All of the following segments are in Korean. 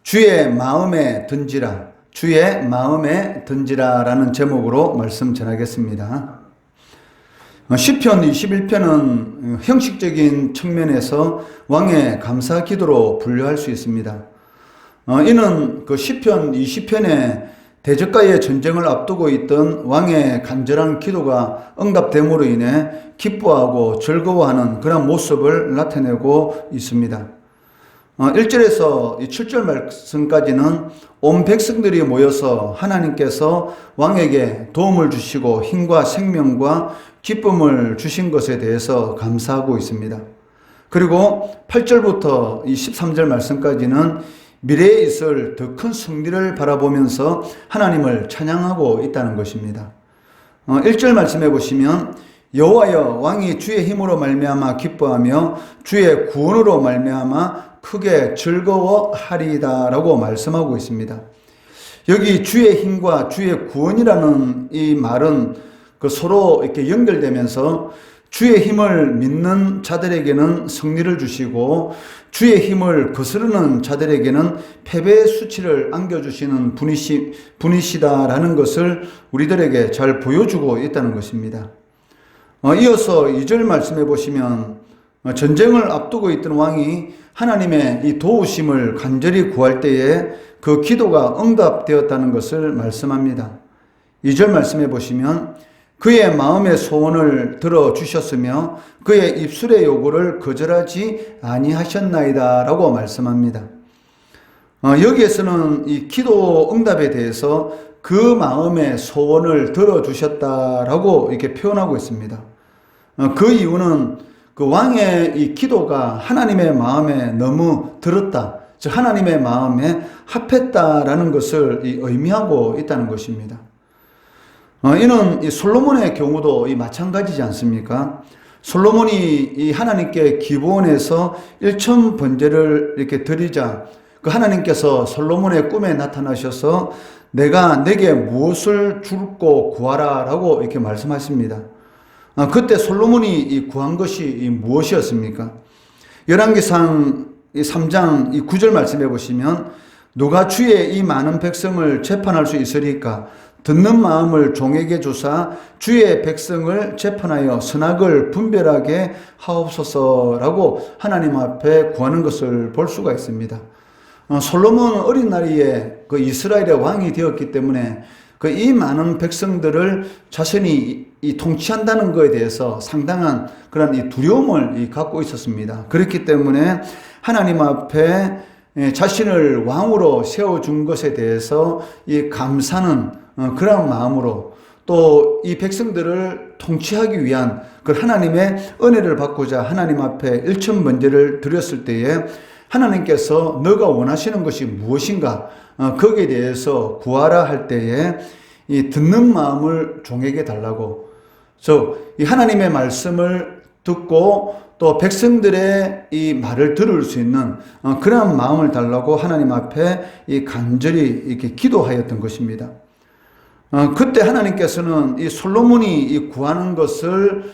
주의 마음에 든지라, 주의 마음에 든지라라는 제목으로 말씀 전하겠습니다. 시편 21편은 형식적인 측면에서 왕의 감사 기도로 분류할 수 있습니다. 이는 그 시편 20편에 대적과의 전쟁을 앞두고 있던 왕의 간절한 기도가 응답됨으로 인해 기뻐하고 즐거워하는 그런 모습을 나타내고 있습니다. 1절에서 7절 말씀까지는 온 백성들이 모여서 하나님께서 왕에게 도움을 주시고 힘과 생명과 기쁨을 주신 것에 대해서 감사하고 있습니다. 그리고 8절부터 13절 말씀까지는 미래에 있을 더 큰 승리를 바라보면서 하나님을 찬양하고 있다는 것입니다. 1절 말씀해 보시면 여호와여 왕이 주의 힘으로 말미암아 기뻐하며 주의 구원으로 말미암아 크게 즐거워하리이다 라고 말씀하고 있습니다. 여기 주의 힘과 주의 구원이라는 이 말은 서로 이렇게 연결되면서 주의 힘을 믿는 자들에게는 승리를 주시고 주의 힘을 거스르는 자들에게는 패배의 수치를 안겨주시는 분이시다라는 것을 우리들에게 잘 보여주고 있다는 것입니다. 이어서 2절 말씀해 보시면 전쟁을 앞두고 있던 왕이 하나님의 이 도우심을 간절히 구할 때에 그 기도가 응답되었다는 것을 말씀합니다. 2절 말씀해 보시면 그의 마음의 소원을 들어주셨으며 그의 입술의 요구를 거절하지 아니하셨나이다 라고 말씀합니다. 여기에서는 이 기도 응답에 대해서 그 마음의 소원을 들어주셨다라고 이렇게 표현하고 있습니다. 그 이유는 그 왕의 이 기도가 하나님의 마음에 너무 들었다, 즉 하나님의 마음에 합했다라는 것을 의미하고 있다는 것입니다. 이는 이 솔로몬의 경우도 마찬가지지 않습니까? 솔로몬이 이 하나님께 기브온에서 1천 번제를 이렇게 드리자 그 하나님께서 솔로몬의 꿈에 나타나셔서 내가 내게 무엇을 줄고 구하라 라고 이렇게 말씀하십니다. 그때 솔로몬이 구한 것이 무엇이었습니까? 열왕기상 3장 9절 말씀해 보시면 누가 주의 이 많은 백성을 재판할 수 있으리까? 듣는 마음을 종에게 주사 주의 백성을 재판하여 선악을 분별하게 하옵소서라고 하나님 앞에 구하는 것을 볼 수가 있습니다. 솔로몬은 어린 나이에 그 이스라엘의 왕이 되었기 때문에 그 이 많은 백성들을 자신이 통치한다는 것에 대해서 상당한 그런 이 두려움을 갖고 있었습니다. 그렇기 때문에 하나님 앞에 자신을 왕으로 세워준 것에 대해서 이 감사는 그런 마음으로 또 이 백성들을 통치하기 위한 그 하나님의 은혜를 받고자 하나님 앞에 일천번제를 드렸을 때에 하나님께서 너가 원하시는 것이 무엇인가 거기에 대해서 구하라 할 때에 이 듣는 마음을 종에게 달라고, 이 하나님의 말씀을 듣고 또 백성들의 이 말을 들을 수 있는 그런 마음을 달라고 하나님 앞에 이 간절히 이렇게 기도하였던 것입니다. 그때 하나님께서는 이 솔로몬이 이 구하는 것을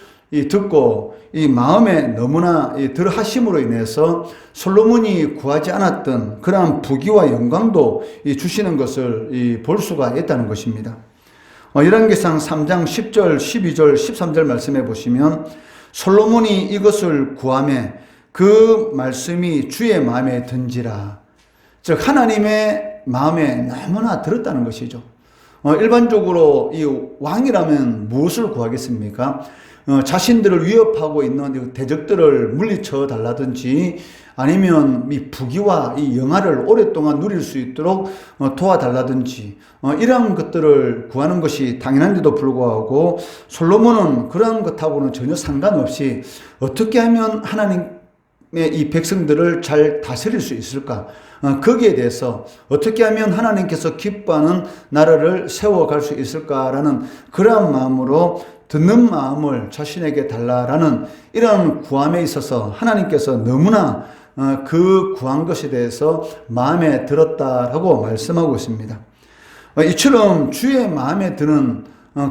듣고 이 마음에 너무나 들하심으로 인해서 솔로몬이 구하지 않았던 그러한 부귀와 영광도 주시는 것을 볼 수가 있다는 것입니다. 열왕기상 3장 10절, 12절, 13절 말씀해 보시면 솔로몬이 이것을 구하며 그 말씀이 주의 마음에 든지라, 즉 하나님의 마음에 너무나 들었다는 것이죠. 일반적으로 이 왕이라면 무엇을 구하겠습니까? 자신들을 위협하고 있는 대적들을 물리쳐 달라든지 아니면 이 부귀와 이 영화를 오랫동안 누릴 수 있도록 도와달라든지 이러한 것들을 구하는 것이 당연한데도 불구하고 솔로몬은 그러한 것하고는 전혀 상관없이 어떻게 하면 하나님의 이 백성들을 잘 다스릴 수 있을까? 거기에 대해서 어떻게 하면 하나님께서 기뻐하는 나라를 세워갈 수 있을까라는 그러한 마음으로 듣는 마음을 자신에게 달라라는 이런 구함에 있어서 하나님께서 너무나 그 구한 것에 대해서 마음에 들었다라고 말씀하고 있습니다. 이처럼 주의 마음에 드는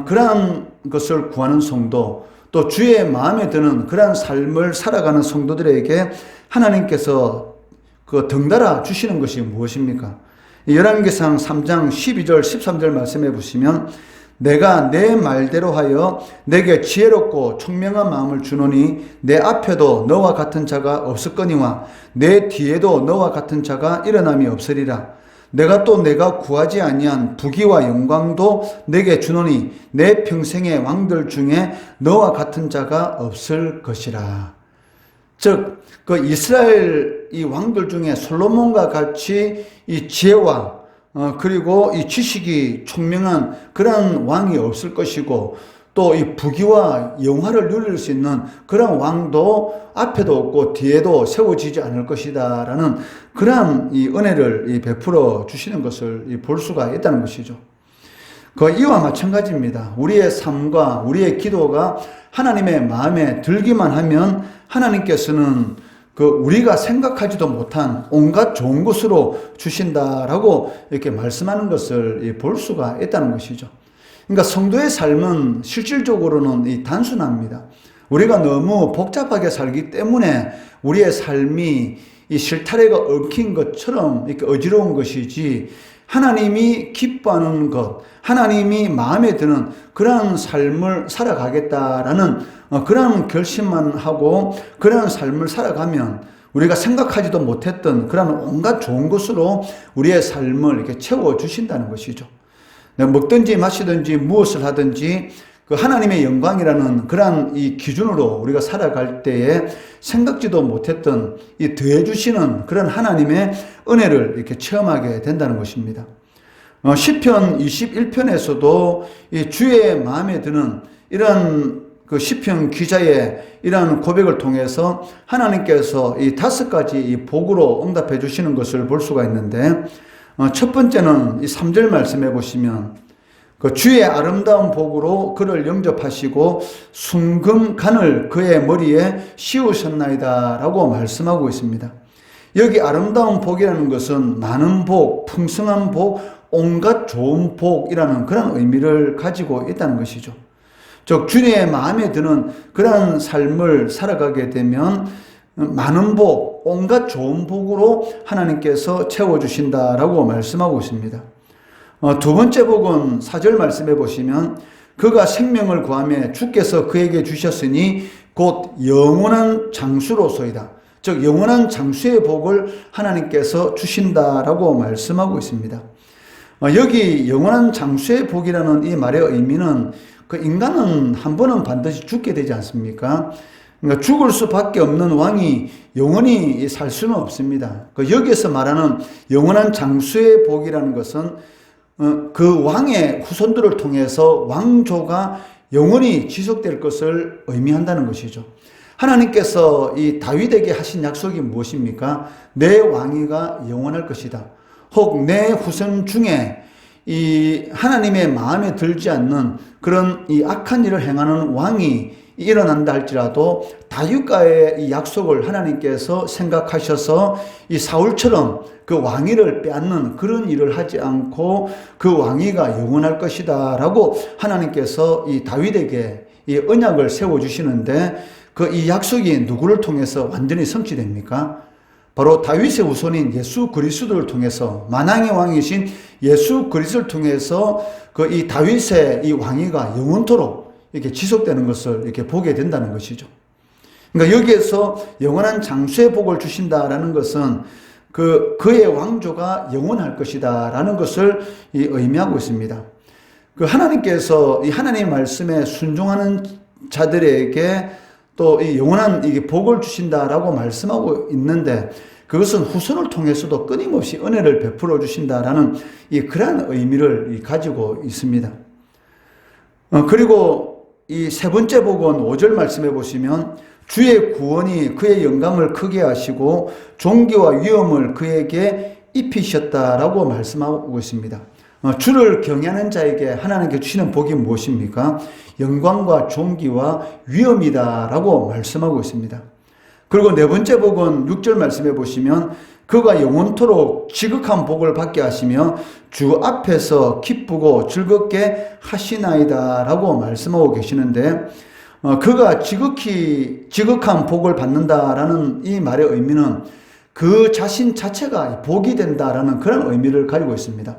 그러한 것을 구하는 성도, 또 주의 마음에 드는 그러한 삶을 살아가는 성도들에게 하나님께서 그 덩달아 주시는 것이 무엇입니까? 열왕기상 3장 12절 13절 말씀해 보시면 내가 내 말대로 하여 내게 지혜롭고 총명한 마음을 주노니 내 앞에도 너와 같은 자가 없을거니와 내 뒤에도 너와 같은 자가 일어남이 없으리라. 내가 또 내가 구하지 아니한 부귀와 영광도 내게 주노니 내 평생의 왕들 중에 너와 같은 자가 없을 것이라. 즉, 그 이스라엘 이 왕들 중에 솔로몬과 같이 이 지혜와 그리고 이 지식이 총명한 그런 왕이 없을 것이고 또 이 부귀와 영화를 누릴 수 있는 그런 왕도 앞에도 없고 뒤에도 세워지지 않을 것이다 라는 그런 이 은혜를 베풀어 주시는 것을 볼 수가 있다는 것이죠. 그 이와 마찬가지입니다. 우리의 삶과 우리의 기도가 하나님의 마음에 들기만 하면 하나님께서는 그 우리가 생각하지도 못한 온갖 좋은 것으로 주신다라고 이렇게 말씀하는 것을 볼 수가 있다는 것이죠. 그러니까 성도의 삶은 실질적으로는 단순합니다. 우리가 너무 복잡하게 살기 때문에 우리의 삶이 이 실타래가 얽힌 것처럼 이렇게 어지러운 것이지, 하나님이 기뻐하는 것, 하나님이 마음에 드는 그런 삶을 살아가겠다라는 그런 결심만 하고 그런 삶을 살아가면 우리가 생각하지도 못했던 그런 온갖 좋은 것으로 우리의 삶을 이렇게 채워주신다는 것이죠. 먹든지 마시든지 무엇을 하든지 그 하나님의 영광이라는 그러한 이 기준으로 우리가 살아갈 때에 생각지도 못했던 이 더해주시는 그런 하나님의 은혜를 이렇게 체험하게 된다는 것입니다. 시편 21편에서도 이 주의 마음에 드는 이런 그 시편 기자의 이러한 고백을 통해서 하나님께서 이 5가지 이 복으로 응답해 주시는 것을 볼 수가 있는데, 첫 번째는 이 3절 말씀해 보시면 그 주의 아름다운 복으로 그를 영접하시고 순금간을 그의 머리에 씌우셨나이다 라고 말씀하고 있습니다. 여기 아름다운 복이라는 것은 많은 복, 풍성한 복, 온갖 좋은 복이라는 그런 의미를 가지고 있다는 것이죠. 즉 주님의 마음에 드는 그런 삶을 살아가게 되면 많은 복, 온갖 좋은 복으로 하나님께서 채워주신다라고 말씀하고 있습니다. 두 번째 복은 4절 말씀해 보시면 그가 생명을 구하며 주께서 그에게 주셨으니 곧 영원한 장수로소이다. 즉 영원한 장수의 복을 하나님께서 주신다라고 말씀하고 있습니다. 여기 영원한 장수의 복이라는 이 말의 의미는 그 인간은 한 번은 반드시 죽게 되지 않습니까? 그러니까 죽을 수밖에 없는 왕이 영원히 살 수는 없습니다. 여기에서 말하는 영원한 장수의 복이라는 것은 그 왕의 후손들을 통해서 왕조가 영원히 지속될 것을 의미한다는 것이죠. 하나님께서 이 다윗에게 하신 약속이 무엇입니까? 내 왕위가 영원할 것이다. 혹 내 후손 중에 이 하나님의 마음에 들지 않는 그런 이 악한 일을 행하는 왕이 일어난다 할지라도 다윗과의 이 약속을 하나님께서 생각하셔서 이 사울처럼 그 왕위를 빼앗는 그런 일을 하지 않고 그 왕위가 영원할 것이다 라고 하나님께서 이 다윗에게 이 언약을 세워주시는데, 그 이 약속이 누구를 통해서 완전히 성취됩니까? 바로 다윗의 후손인 예수 그리스도를 통해서, 만왕의 왕이신 예수 그리스도를 통해서 그 이 다윗의 이 왕위가 영원토록 이렇게 지속되는 것을 이렇게 보게 된다는 것이죠. 그러니까 여기에서 영원한 장수의 복을 주신다라는 것은 그의 왕조가 영원할 것이다라는 것을 의미하고 있습니다. 그 하나님께서 이 하나님의 말씀에 순종하는 자들에게 또 이 영원한 이 복을 주신다라고 말씀하고 있는데, 그것은 후손을 통해서도 끊임없이 은혜를 베풀어 주신다라는 그러한 의미를 가지고 있습니다. 그리고 이 세 번째 복은 5절 말씀해 보시면 주의 구원이 그의 영광을 크게 하시고 존귀와 위엄을 그에게 입히셨다라고 말씀하고 있습니다. 주를 경외하는 자에게 하나님께 주시는 복이 무엇입니까? 영광과 존귀와 위엄이다라고 말씀하고 있습니다. 그리고 네 번째 복은 6절 말씀해 보시면 그가 영원토록 지극한 복을 받게 하시며 주 앞에서 기쁘고 즐겁게 하시나이다 라고 말씀하고 계시는데, 그가 지극한 복을 받는다라는 이 말의 의미는 그 자신 자체가 복이 된다라는 그런 의미를 가지고 있습니다.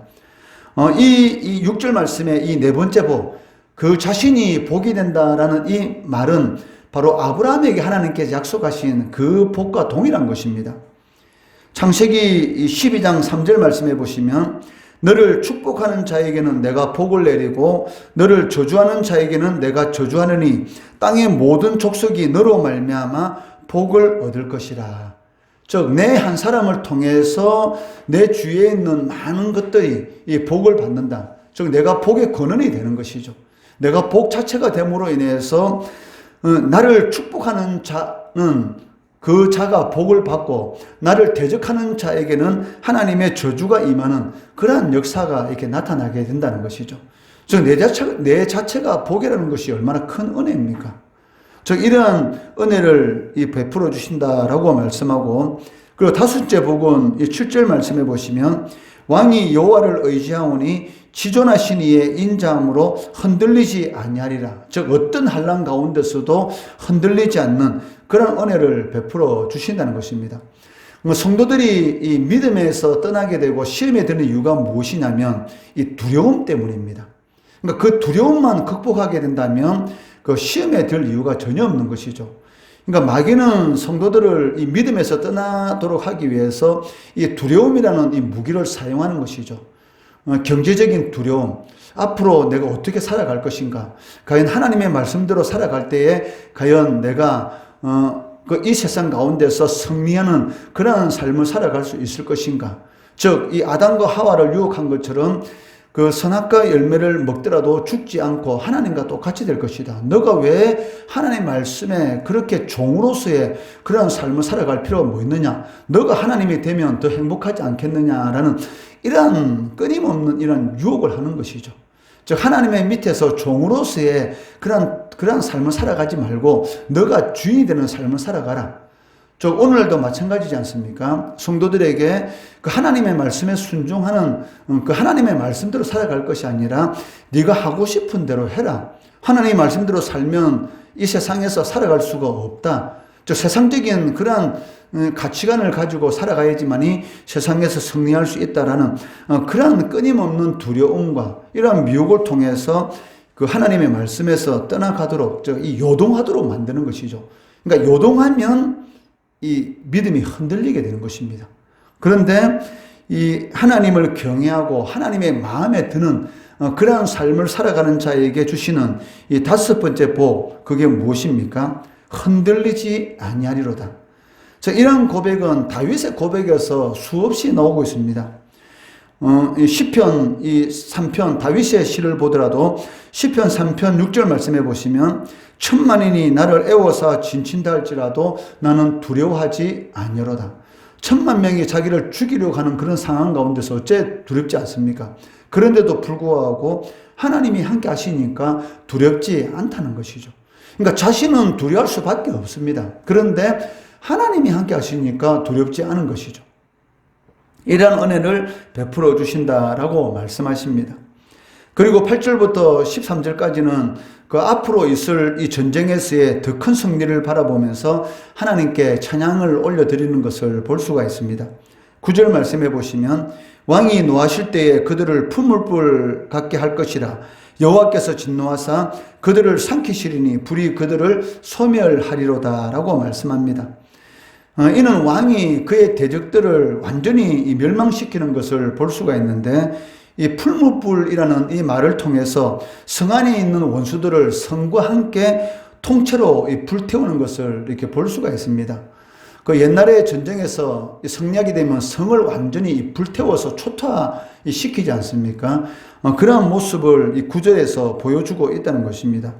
이 6절 말씀의 이 네 번째 복, 그 자신이 복이 된다라는 이 말은 바로 아브라함에게 하나님께서 약속하신 그 복과 동일한 것입니다. 창세기 12장 3절 말씀해 보시면 너를 축복하는 자에게는 내가 복을 내리고 너를 저주하는 자에게는 내가 저주하느니 땅의 모든 족속이 너로 말미암아 복을 얻을 것이라. 즉 내 한 사람을 통해서 내 주위에 있는 많은 것들이 이 복을 받는다. 즉 내가 복의 근원이 되는 것이죠. 내가 복 자체가 됨으로 인해서 나를 축복하는 자는 그 자가 복을 받고 나를 대적하는 자에게는 하나님의 저주가 임하는 그러한 역사가 이렇게 나타나게 된다는 것이죠. 즉 내 자체가 복이라는 것이 얼마나 큰 은혜입니까? 즉 이러한 은혜를 베풀어 주신다라고 말씀하고, 그리고 다섯째 복은 이 7절 말씀해 보시면 왕이 여호와를 의지하오니 지존하신 이의 인자함으로 흔들리지 아니하리라. 즉 어떤 환난 가운데서도 흔들리지 않는 그런 은혜를 베풀어 주신다는 것입니다. 성도들이 이 믿음에서 떠나게 되고 시험에 드는 이유가 무엇이냐면 이 두려움 때문입니다. 그러니까 그 두려움만 극복하게 된다면 그 시험에 들 이유가 전혀 없는 것이죠. 그러니까 마귀는 성도들을 이 믿음에서 떠나도록 하기 위해서 이 두려움이라는 이 무기를 사용하는 것이죠. 경제적인 두려움, 앞으로 내가 어떻게 살아갈 것인가, 과연 하나님의 말씀대로 살아갈 때에 과연 내가 이 세상 가운데서 승리하는 그러한 삶을 살아갈 수 있을 것인가. 즉 이 아담과 하와를 유혹한 것처럼 그 선악과 열매를 먹더라도 죽지 않고 하나님과 똑같이 될 것이다. 너가 왜 하나님의 말씀에 그렇게 종으로서의 그런 삶을 살아갈 필요가 뭐 있느냐? 너가 하나님이 되면 더 행복하지 않겠느냐라는 이러한 끊임없는 이런 유혹을 하는 것이죠. 즉 하나님의 밑에서 종으로서의 그런 삶을 살아가지 말고 너가 주인이 되는 삶을 살아가라. 즉 오늘도 마찬가지지 않습니까? 성도들에게 그 하나님의 말씀에 순종하는 그 하나님의 말씀대로 살아갈 것이 아니라 네가 하고 싶은 대로 해라. 하나님의 말씀대로 살면 이 세상에서 살아갈 수가 없다. 즉 세상적인 그러한 가치관을 가지고 살아가야지만이 세상에서 승리할 수 있다라는 그러한 끊임없는 두려움과 이러한 미혹을 통해서 그 하나님의 말씀에서 떠나가도록 이 요동하도록 만드는 것이죠. 그러니까 요동하면 이 믿음이 흔들리게 되는 것입니다. 그런데 이 하나님을 경외하고 하나님의 마음에 드는 그러한 삶을 살아가는 자에게 주시는 이 다섯 번째 복, 그게 무엇입니까? 흔들리지 아니하리로다. 자, 이런 고백은 다윗의 고백에서 수없이 나오고 있습니다. 시편 3편 다윗의 시를 보더라도 시편 3편 6절 말씀해 보시면 천만인이 나를 애워서 진친다 할지라도 나는 두려워하지 아니하로다. 10,000,000명이 자기를 죽이려고 하는 그런 상황 가운데서 어째 두렵지 않습니까? 그런데도 불구하고 하나님이 함께 하시니까 두렵지 않다는 것이죠. 그러니까 자신은 두려워할 수밖에 없습니다. 그런데 하나님이 함께 하시니까 두렵지 않은 것이죠. 이러한 은혜를 베풀어 주신다라고 말씀하십니다. 그리고 8절부터 13절까지는 그 앞으로 있을 이 전쟁에서의 더 큰 승리를 바라보면서 하나님께 찬양을 올려드리는 것을 볼 수가 있습니다. 9절 말씀해 보시면 왕이 노하실 때에 그들을 풀물불 같게 할 것이라. 여호와께서 진노하사 그들을 삼키시리니 불이 그들을 소멸하리로다 라고 말씀합니다. 이는 왕이 그의 대적들을 완전히 멸망시키는 것을 볼 수가 있는데, 이 풀무불이라는 이 말을 통해서 성 안에 있는 원수들을 성과 함께 통째로 불태우는 것을 이렇게 볼 수가 있습니다. 그 옛날에 전쟁에서 성략이 되면 성을 완전히 불태워서 초토화시키지 않습니까? 그러한 모습을 이 9절에서 보여주고 있다는 것입니다.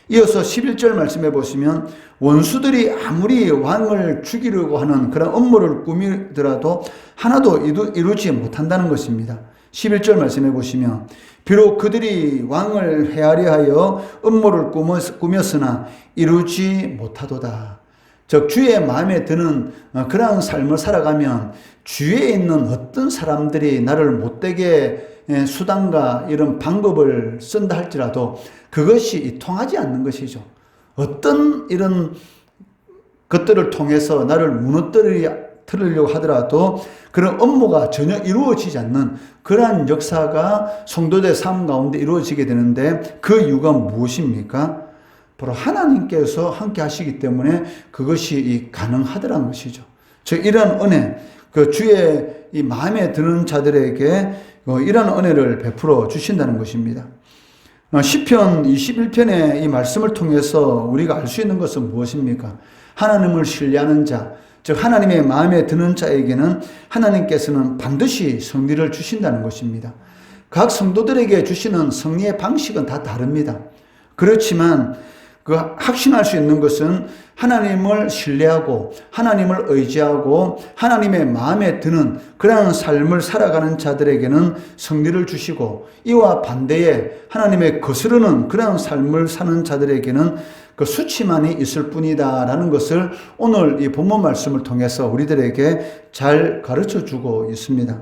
이어서 11절 말씀해 보시면 원수들이 아무리 왕을 죽이려고 하는 그런 업무를 꾸미더라도 하나도 이루지 못한다는 것입니다. 11절 말씀해 보시면 비록 그들이 왕을 해하려 하여 음모를 꾸몄으나 이루지 못하도다. 즉 주의 마음에 드는 그러한 삶을 살아가면 주위에 있는 어떤 사람들이 나를 못되게 수단과 이런 방법을 쓴다 할지라도 그것이 통하지 않는 것이죠. 어떤 이런 것들을 통해서 나를 무너뜨리려 틀으려고 하더라도 그런 업무가 전혀 이루어지지 않는 그러한 역사가 성도들의 삶 가운데 이루어지게 되는데 그 이유가 무엇입니까? 바로 하나님께서 함께 하시기 때문에 그것이 가능하더라는 것이죠. 즉 이런 은혜, 그 주의 이 마음에 드는 자들에게 이런 은혜를 베풀어 주신다는 것입니다. 시편 21편의 이 말씀을 통해서 우리가 알 수 있는 것은 무엇입니까? 하나님을 신뢰하는 자, 즉 하나님의 마음에 드는 자에게는 하나님께서는 반드시 승리를 주신다는 것입니다. 각 성도들에게 주시는 승리의 방식은 다 다릅니다. 그렇지만 그 확신할 수 있는 것은 하나님을 신뢰하고 하나님을 의지하고 하나님의 마음에 드는 그러한 삶을 살아가는 자들에게는 승리를 주시고 이와 반대에 하나님의 거스르는 그러한 삶을 사는 자들에게는 그 수치만이 있을 뿐이다라는 것을 오늘 이 본문 말씀을 통해서 우리들에게 잘 가르쳐 주고 있습니다.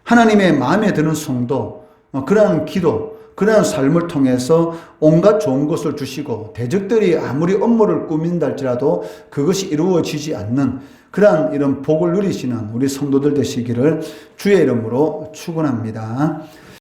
하나님의 마음에 드는 성도, 그러한 기도, 그러한 삶을 통해서 온갖 좋은 것을 주시고 대적들이 아무리 업무를 꾸민다 할지라도 그것이 이루어지지 않는 그러한 이런 복을 누리시는 우리 성도들 되시기를 주의 이름으로 축원합니다.